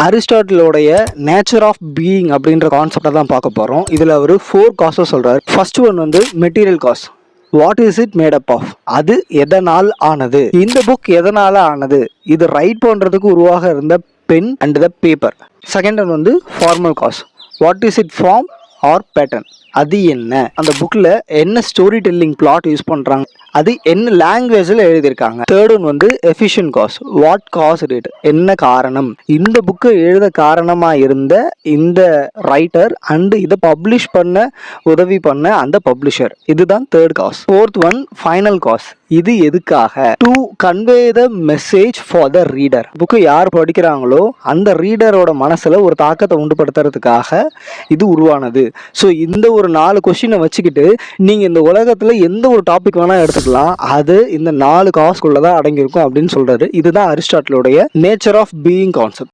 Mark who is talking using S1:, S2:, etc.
S1: அரிஸ்டாட்டிலோடைய nature of being அப்படின்ற கான்செப்டை தான் பார்க்க போகிறோம். இதில் அவர் 4 காசஸ் சொல்கிறார். ஃபர்ஸ்ட் ஒன் வந்து material cause. What is it made up of? அது எதனால் ஆனது? இந்த புக் எதனால ஆனது? இது ரைட் பண்ணுறதுக்கு உருவாக இருந்த pen and the paper. Second one வந்து formal cause. What is it form or pattern? அது என்ன? அந்த புக்கில் என்ன ஸ்டோரி டெல்லிங் பிளாட் யூஸ் பண்ணுறாங்க, அது என்ன லாங்குவேஜில் எழுதியிருக்காங்க. தேர்ட் ஒன் வந்து efficient cause. What cause it? என்ன காரணம்? இந்த புக்கை எழுத காரணமாக இருந்த இந்த ரைட்டர் அண்டு இதை பப்ளிஷ் பண்ண உதவி பண்ண அந்த பப்ளிஷர். இதுதான் third cause. Fourth one final cause. இது எதுக்காக? To convey the message for the reader. Book யார் படிக்கிறாங்களோ அந்த ரீடரோட மனசில் ஒரு தாக்கத்தை உண்டுபடுத்துறதுக்காக இது உருவானது. ஸோ இந்த ஒரு 4 கொஸ்டினை வச்சுக்கிட்டு நீங்கள் இந்த உலகத்தில் எந்த ஒரு டாபிக் வேணால் எடுத்துக்கலாம், அது இந்த 4 காஸ்க்குள்ளே தான் அடங்கியிருக்கும் அப்படின்னு சொல்கிறாரு. இதுதான் அரிஸ்டாட்டிலோடைய நேச்சர் ஆஃப் பீயிங் கான்செப்ட்.